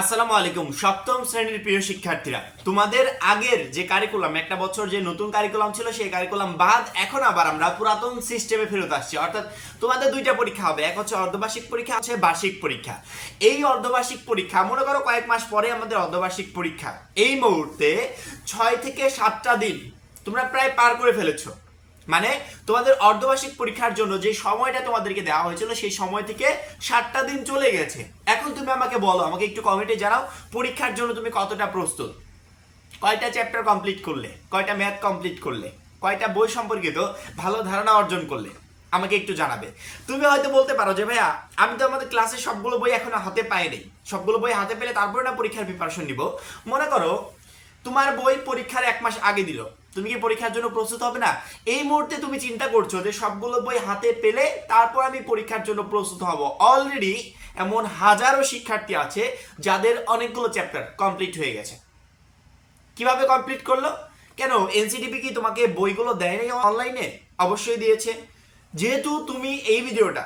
আসসালামু আলাইকুম সপ্তম শ্রেণীর প্রিয় শিক্ষার্থীরা, তোমাদের আগের যে কারিকুলাম একটা বছর যে নতুন কারিকুলাম ছিল সেই কারিকুলাম বাদ এখন আবার আমরা পুরাতন সিস্টেমে ফেরত আসছি। অর্থাৎ তোমাদের দুইটা পরীক্ষা হবে, এক হচ্ছে অর্ধবার্ষিক পরীক্ষা, হচ্ছে বার্ষিক পরীক্ষা। এই অর্ধবার্ষিক পরীক্ষা মনে করো কয়েক মাস পরে আমাদের অর্ধবার্ষিক পরীক্ষা। এই মুহূর্তে 6 থেকে 7টা দিন তোমরা প্রায় পার করে ফেলেছো। মানে তোমাদের অর্ধবার্ষিক পরীক্ষার জন্য যে সময়টা তোমাদেরকে দেওয়া হয়েছিল সেই সময় থেকে 7টা দিন চলে গেছে। এখন তুমি আমাকে বলো, আমাকে একটু কমেন্টে জানাও পরীক্ষার জন্য তুমি কতটা প্রস্তুত, কয়টা চ্যাপ্টার কমপ্লিট করলে, কয়টা ম্যাথ কমপ্লিট করলে, কয়টা বই সম্পর্কিত ভালো ধারণা অর্জন করলে, আমাকে একটু জানাবে। তুমি হয়তো বলতে পারো যে ভাইয়া আমি তো আমাদের ক্লাসের সবগুলো বই এখনো হাতে পাইনি, সবগুলো বই হাতে পেলে তারপরে না পরীক্ষার প্রিপারেশন নিব। মনে করো তোমার বই পরীক্ষার 1 মাস আগে দিল, তুমি কি পরীক্ষার জন্য প্রস্তুত হবে না? এই মুহূর্তে তুমি চিন্তা করছো যে সবগুলো বই হাতে পেলে তারপর আমি পরীক্ষার জন্য প্রস্তুত হব। অলরেডি এমন হাজারো শিক্ষার্থী আছে যাদের অনেকগুলো চ্যাপ্টার কমপ্লিট হয়ে গেছে। কিভাবে কমপ্লিট করলো? কেন এনসিটিবি কি তোমাকে বইগুলো দেয়নি অনলাইনে? অবশ্যই দিয়েছে। যেহেতু তুমি এই ভিডিওটা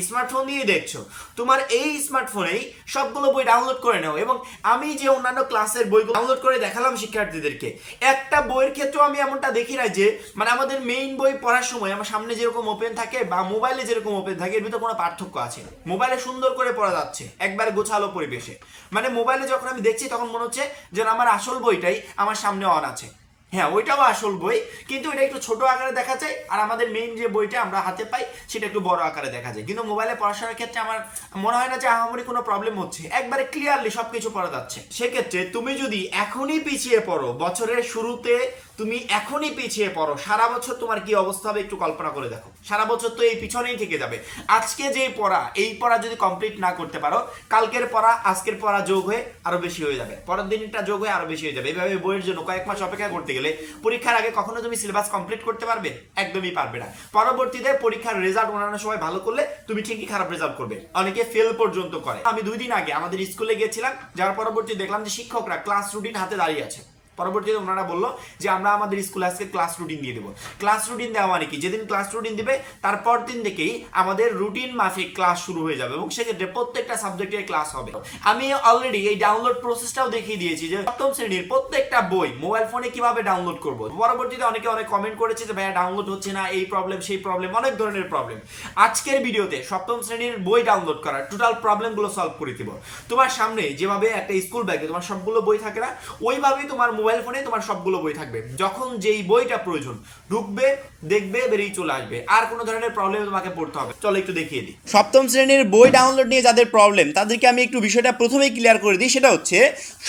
স্মার্টফোন দিয়ে দেখছো, তোমার এই স্মার্টফোনেই সবগুলো বই ডাউনলোড করে নাও। এবং আমি যে অন্যান্য ক্লাসের বইগুলো ডাউনলোড করে দেখালাম শিক্ষার্থীদেরকে, একটা বইয়ের ক্ষেত্রেও আমি এমনটা দেখি না যে মানে আমাদের মেইন বই পড়ার সময় আমার সামনে যেরকম ওপেন থাকে বা মোবাইলে যেরকম ওপেন থাকে এর ভিতরে কোনো পার্থক্য আছে। মোবাইলে সুন্দর করে পড়া যাচ্ছে একবার গোছালো পরিবেশে, মানে মোবাইলে যখন আমি দেখছি তখন মনে হচ্ছে যেন আমার আসল বইটাই আমার সামনে অন আছে। হ্যাঁ, ওইটাও আসল বই, কিন্তু এটা একটু ছোট আকারে দেখা যায়, আর আমাদের মেইন যে বইটা আমরা হাতে পাই সেটা একটু বড় আকারে দেখা যায়। কিন্তু মোবাইলে পড়াশোনার ক্ষেত্রে আমার মনে হয় না যে আহামরি কোনো প্রবলেম হচ্ছে, একবারে ক্লিয়ারলি সবকিছু পড়া যাচ্ছে। সেক্ষেত্রে তুমি যদি এখনই পিছিয়ে পড়ো, বছরের শুরুতে তুমি এখনই পিছিয়ে পড়ো, সারা বছর তোমার কি অবস্থা হবে একটু কল্পনা করে দেখো। সারা বছর তো এই পিছনেই থেকে যাবে। আজকে যে পড়া, এই পড়া যদি কমপ্লিট না করতে পারো, কালকের পড়া আজকের পড়া যোগ হয়ে আরো বেশি হয়ে যাবে, পরের দিনটা যোগ হয়ে আরো বেশি হয়ে যাবে। এইভাবে বইয়ের জন্য কয়েক মাস অপেক্ষা করতে গেলে পরীক্ষার আগে কখনো তুমি সিলেবাস কমপ্লিট করতে পারবে? একদমই পারবে না। পরবর্তীতে পরীক্ষার রেজাল্ট অন্যান্য সময় ভালো করলে তুমি ঠিকই খারাপ রেজাল্ট করবে, অনেকে ফেল পর্যন্ত করে। আমি 2 দিন আগে আমাদের স্কুলে গিয়েছিলাম, যার পরবর্তী দেখলাম যে শিক্ষকরা ক্লাস রুটিন হাতে দাঁড়িয়ে আছে। পরবর্তীতে ওনারা বললো যে আমরা আমাদের স্কুলে আজকে ক্লাস রুটিন দিয়ে দেবো। ক্লাস রুটিন দেওয়া মানে কি, যেদিন ক্লাস রুটিন দিবে তারপর দিন থেকেই আমাদের রুটিন মাফিক ক্লাস শুরু হয়ে যাবে এবং সেক্ষেত্রে প্রত্যেকটা সাবজেক্টের ক্লাস হবে। আমি অলরেডি এই ডাউনলোড প্রসেসটাও দেখিয়ে দিয়েছি যে সপ্তম শ্রেণীর প্রত্যেকটা বই মোবাইল ফোনে কিভাবে ডাউনলোড করব। পরবর্তীতে অনেকে অনেক কমেন্ট করেছে যে ভাইয়া ডাউনলোড হচ্ছে না, এই প্রবলেম সেই প্রবলেম, অনেক ধরনের প্রবলেম। আজকের ভিডিওতে সপ্তম শ্রেণীর বই ডাউনলোড করার টোটাল প্রবলেমগুলো সলভ করে দিব। তোমার সামনে যেভাবে একটা স্কুল ব্যাগে তোমার সবগুলো বই থাকে না, ওইভাবেই তোমার মোবাইল ফোনে তোমার সবগুলো বই থাকবে। যখন যেই বইটা প্রয়োজন ঢুকবে, দেখবে, বেরিয়ে চলে আসবে, আর কোনো ধরনের প্রবলেম তোমাকে পড়তে হবে। চলো একটু দেখিয়ে দিই। সপ্তম শ্রেণীর বই ডাউনলোড নিয়ে যাদের প্রবলেম তাদেরকে আমি একটু বিষয়টা প্রথমেই ক্লিয়ার করে দিই। সেটা হচ্ছে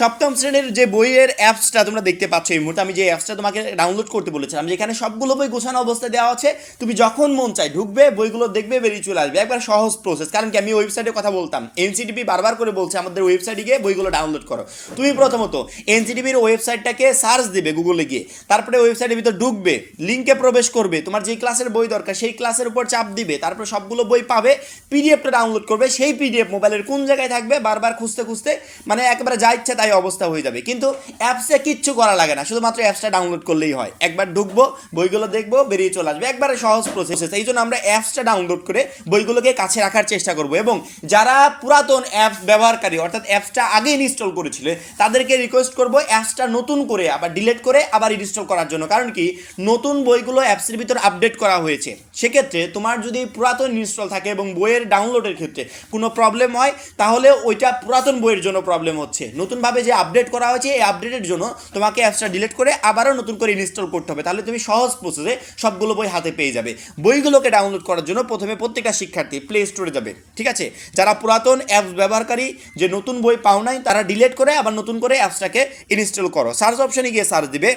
সপ্তম শ্রেণীর যে বইয়ের অ্যাপসটা তোমরা দেখতে পাচ্ছ এই মুহূর্তে, আমি যে অ্যাপসটা তোমাকে ডাউনলোড করতে বলেছিলাম, যেখানে সবগুলো বই গোছানো অবস্থায় দেওয়া আছে। তুমি যখন মন চাই ঢুকবে, বইগুলো দেখবে, বেরিয়ে চলে আসবে, একবার সহজ প্রসেস। কারণ কি আমি ওয়েবসাইটে কথা বলতাম, এনসিটিভি বারবার করে বলছে আমাদের ওয়েবসাইটে গিয়ে বইগুলো ডাউনলোড করো। তুমি প্রথমত এনসিটিভির ওয়েবসাইটটাকে সার্চ দিবে গুগলে গিয়ে, তারপরে ওয়েবসাইটের ভিতর ঢুকবে, লিঙ্কে প্রবেশ করবে, তোমার যে ক্লাসের বই দরকার সেই ক্লাসের উপর চাপ দিবে, তারপর সবগুলো বই পাবে, পিডিএফটা ডাউনলোড করবে। সেই পিডিএফ মোবাইলের কোন জায়গায় থাকবে বারবার খুঁজতে খুঁজতে মানে একেবারে যা ইচ্ছা তাই অবস্থা হয়ে যাবে। কিন্তু অ্যাপসে কিচ্ছু করা লাগে না, শুধুমাত্র অ্যাপসটা ডাউনলোড করলেই হয়। একবার ঢুকবো, বইগুলো দেখবো, বেরিয়ে চলে আসবে, একবারে সহজ প্রসেস। এই জন্য আমরা অ্যাপসটা ডাউনলোড করে বইগুলোকে কাছে রাখার চেষ্টা করব। এবং যারা পুরাতন অ্যাপস ব্যবহারকারী অর্থাৎ অ্যাপসটা আগে ইনস্টল করেছিল তাদেরকে রিকোয়েস্ট করব অ্যাপসটা নতুন করে আবার ডিলিট করে আবার ইনস্টল করার জন্য। কারণ কি নতুন বইগুলো অ্যাপসের ভিতর আপডেট করা হয়েছে। সেক্ষেত্রে তোমার যদি পুরাতন ইনস্টল থাকে এবং বইয়ের ডাউনলোডের ক্ষেত্রে কোনো প্রবলেম হয়, তাহলে ওইটা পুরাতন বইয়ের জন্য প্রবলেম হচ্ছে। নতুনভাবে যে আপডেট করা হয়েছে এই আপডেটের জন্য তোমাকে অ্যাপসটা ডিলিট করে আবারও নতুন করে ইনস্টল করতে হবে। তাহলে তুমি সহজ প্রসেসে সবগুলো বই হাতে পেয়ে যাবে। বইগুলোকে ডাউনলোড করার জন্য প্রথমে প্রত্যেকটা শিক্ষার্থী প্লে স্টোরে যাবে, ঠিক আছে? যারা পুরাতন অ্যাপস ব্যবহারকারী যে নতুন বই পাও নাই তারা ডিলিট করে আবার নতুন করে অ্যাপসটাকে ইনস্টল করো। সার্চ অপশনে গিয়ে সার্চ দিবে,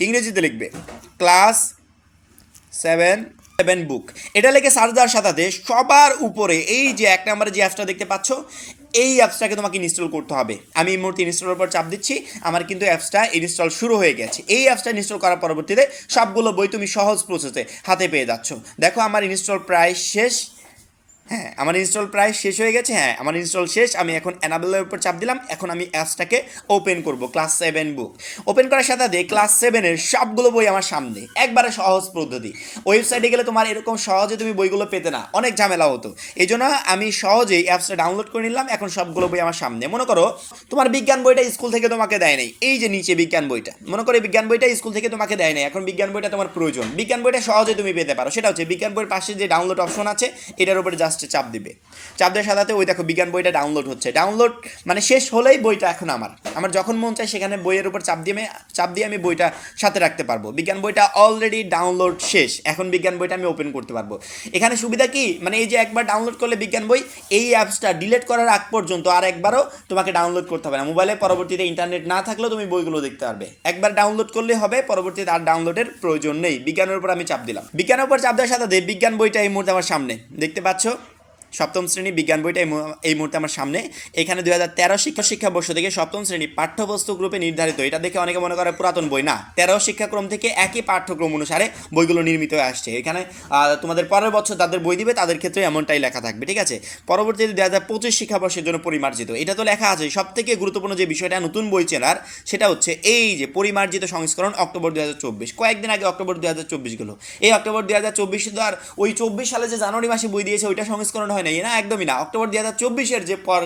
ইংরেজিতে লিখবে ক্লাস 7 বুক, এটা লিখে সার্চ দেওয়ার সাথে সবার উপরে এই যে 1 নম্বরে যে অ্যাপসটা দেখতে পাচ্ছ এই অ্যাপসটাকে তোমাকে ইনস্টল করতে হবে। আমি এই মুহূর্তে ইনস্টলের উপর চাপ দিচ্ছি, আমার কিন্তু অ্যাপসটা ইনস্টল শুরু হয়ে গেছে। এই অ্যাপসটা ইনস্টল করার পরবর্তীতে সবগুলো বই তুমি সহজ প্রসেসে হাতে পেয়ে যাচ্ছ। দেখো আমার ইনস্টল প্রায় শেষ, হ্যাঁ, আমার ইনস্টল প্রায় শেষ হয়ে গেছে। হ্যাঁ, আমার ইনস্টল শেষ। আমি এখন এনাবেলের উপর চাপ দিলাম। এখন আমি অ্যাপসটাকে ওপেন করব, ক্লাস 7 বুক। ওপেন করার সাথে সাথে ক্লাস 7-এর সবগুলো বই আমার সামনে, একবারে সহজ পদ্ধতি। ওয়েবসাইটে গেলে তোমার এরকম সহজে তুমি বইগুলো পেতে না, অনেক ঝামেলা হতো। এই জন্য আমি সহজেই অ্যাপসটা ডাউনলোড করে নিলাম। এখন সবগুলো বই আমার সামনে। মনে করো তোমার বিজ্ঞান বইটা স্কুল থেকে তোমাকে দেয় নাই, এই যে নিচে বিজ্ঞান বইটা, মনে করো এই বিজ্ঞান বইটা স্কুল থেকে তোমাকে দেয় নাই, এখন বিজ্ঞান বইটা তোমার প্রয়োজন। বিজ্ঞান বইটা সহজে তুমি পেতে পারো, সেটা হচ্ছে বিজ্ঞান বইয়ের পাশে যে ডাউনলোড অপশন আছে এটার উপরে জাস্ট চাপ দিবে। চাপ দেওয়ার সাথে ওই দেখো বিজ্ঞান বইটা ডাউনলোড হচ্ছে। ডাউনলোড মানে শেষ হলেই বইটা এখন আমার যখন মন চায় সেখানে বইয়ের উপর চাপ দিয়ে আমি বইটা সাথে রাখতে পারবো। বিজ্ঞান বইটা অলরেডি ডাউনলোড শেষ, এখন বিজ্ঞান বইটা আমি ওপেন করতে পারবো। এখানে সুবিধা কি, মানে এই যে একবার ডাউনলোড করলে বিজ্ঞান বই, এই অ্যাপসটা ডিলিট করার আগ পর্যন্ত আর একবারও তোমাকে ডাউনলোড করতে হবে না। মোবাইলে পরবর্তীতে ইন্টারনেট না থাকলেও তুমি বইগুলো দেখতে পারবে। একবার ডাউনলোড করলে হবে, পরবর্তীতে আর ডাউনলোডের প্রয়োজন নেই। বিজ্ঞানের উপর আমি চাপ দিলাম। বিজ্ঞানের উপর চাপ দেওয়ার সাথে বিজ্ঞান বইটা এই মুহূর্তে আমার সামনে দেখতে পাচ্ছ। সপ্তম শ্রেণী বিজ্ঞান বইটা এই মুহূর্তে আমার সামনে। এখানে 2013 শিক্ষাবর্ষ থেকে সপ্তম শ্রেণী পাঠ্যপুস্তক গ্রুপে নির্ধারিত। এটা দেখে অনেকে মনে করে পুরাতন বই, না, 13 শিক্ষাক্রম থেকে একই পাঠ্যক্রম অনুসারে বইগুলো নির্মিত হয়ে আসছে। এখানে তোমাদের পরের বছর তাদের বই দিবে, তাদের ক্ষেত্রে এমনটাই লেখা থাকবে, ঠিক আছে। পরবর্তীতে 2025 শিক্ষাবর্ষের জন্য পরিমার্জিত, এটা তো লেখা আছে। সব থেকে গুরুত্বপূর্ণ যে বিষয়টা নতুন বই চেনার, সেটা হচ্ছে এই যে পরিমার্জিত সংস্করণ অক্টোবর 2024। কয়েকদিন আগে অক্টোবর 2024 গেলো। এই অক্টোবর 2024 তো আর ওই 24 সালে যে জানুয়ারি মাসে বই দিয়েছে ওইটা সংস্করণ হয় না, একদমই না। অক্টোবর 2024-এর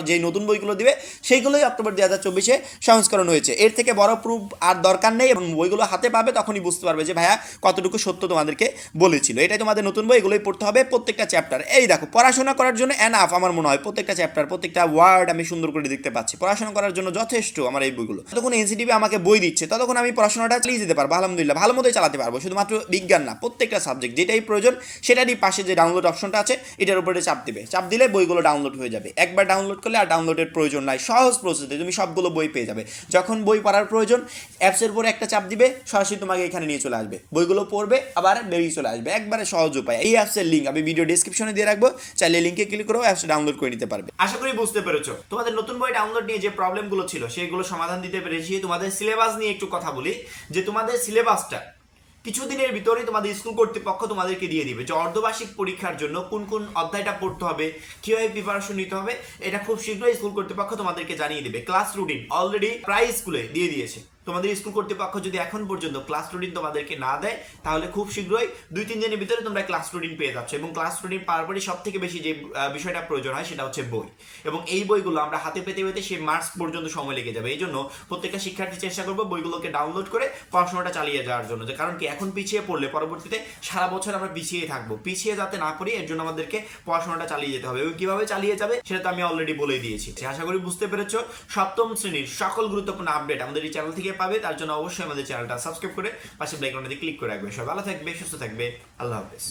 যে নতুন বইগুলো দিবে সেইগুলোই অক্টোবর 2024-এ সংস্করণ হয়েছে। এর থেকে বড় প্রুফ আর দরকার নেই, এবং বইগুলো হাতে পাবে তখনই বুঝতে পারবে যে ভাইয়া কতটুকু সত্য তোমাদেরকে বলেছিল। এটাই তোমাদের নতুন বই, এগুলোই পড়তে হবে প্রত্যেকটা চ্যাপ্টার। এই দেখো পড়াশোনা করার জন্য এনাফ আমার মনে হয়। প্রত্যেকটা চ্যাপ্টার, প্রত্যেকটা ওয়ার্ড আমি সুন্দর করে দেখতে পাচ্ছি। পড়াশোনা করার জন্য যথেষ্ট আমার এই বইগুলো। যতক্ষণ এনসিটিভি আমাকে বই দিচ্ছে ততক্ষণ আমি পড়াশোনাটা চালিয়ে যেতে পারবো, আলহামদুলিল্লাহ ভালো মতোই চালাতে পারবো। শুধুমাত্র বিজ্ঞান না, প্রত্যেকটা সাবজেক্ট যেটাই প্রয়োজন সেটারই পাশে যে ডাউনলোড অপশনটা আছে এটার উপরে চাপ দিবে। চাপ দিলে বইগুলো ডাউনলোড হয়ে যাবে। একবার ডাউনলোড করলে আর ডাউনলোডের প্রয়োজন নাই, সহজ প্রসেসে তুমি সবগুলো বই পেয়ে যাবে। যখন বই পড়ার প্রয়োজন অ্যাপসের উপরে একটা চাপ দিবে, সরাসরি তোমাকে এখানে নিয়ে চলে আসবে, বইগুলো পড়বে আবার বেরিয়ে চলে আসবে। একবারে সহজ উপায়। এই অ্যাপসের লিঙ্ক আমি ভিডিও ডেসক্রিপশনে দিয়ে রাখবো, চাইলে লিঙ্কে ক্লিক করেও অ্যাপসটা ডাউনলোড করে নিতে পারবে। আশা করি বুঝতে পেরেছো। তোমাদের নতুন বই ডাউনলোড নিয়ে যে প্রবলেমগুলো ছিল সেগুলো সমাধান দিতে পেরেছি। তোমাদের সিলেবাস নিয়ে একটু কথা বলি, যে তোমাদের সিলেবাসটা কিছুদিনের ভিতরে তোমাদের স্কুল কর্তৃপক্ষ তোমাদেরকে দিয়ে দিবে যে অর্ধবার্ষিক পরীক্ষার জন্য কোন কোন অধ্যায়টা পড়তে হবে, কিভাবে প্রিপারেশন নিতে হবে, এটা খুব শীঘ্রই স্কুল কর্তৃপক্ষ তোমাদেরকে জানিয়ে দিবে। ক্লাস রুটিন অলরেডি প্রায় স্কুলে দিয়ে দিয়েছে। তোমাদের স্কুল কর্তৃপক্ষ যদি এখন পর্যন্ত ক্লাস রুটিন তোমাদেরকে না দেয় তাহলে খুব শীঘ্রই 2-3 দিনের ভিতরে তোমরা ক্লাস রুটিন পেয়ে যাচ্ছ। এবং ক্লাস রুটিন পাওয়ার পরে সব থেকে বেশি যে বিষয়টা প্রয়োজন হয় সেটা হচ্ছে বই, এবং এই বইগুলো আমরা হাতে পেতে পেতে সেই মার্চ পর্যন্ত সময় লেগে যাবে। এই জন্য প্রত্যেকটা শিক্ষার্থী চেষ্টা করবো বইগুলোকে ডাউনলোড করে পড়াশোনাটা চালিয়ে যাওয়ার জন্য। যে কারণ কি, এখন পিছিয়ে পড়লে পরবর্তীতে সারা বছর আমরা পিছিয়ে থাকবো। পিছিয়ে যাতে না পড়ি এর জন্য আমাদেরকে পড়াশোনাটা চালিয়ে যেতে হবে, এবং কিভাবে চালিয়ে যাবে সেটা তো আমি অলরেডি বলে দিয়েছি। আশা করি বুঝতে পেরেছো। সপ্তম শ্রেণীর সকল গুরুত্বপূর্ণ আপডেট আমাদের এই চ্যানেল থেকে পাবে। তার জন্য অবশ্যই আমাদের চ্যানেলটা সাবস্ক্রাইব করে পাশে বেল আইকনে ক্লিক করে রাখবে। সবাই ভালো থাকবে, সুস্থ থাকবে। আল্লাহ হাফেজ।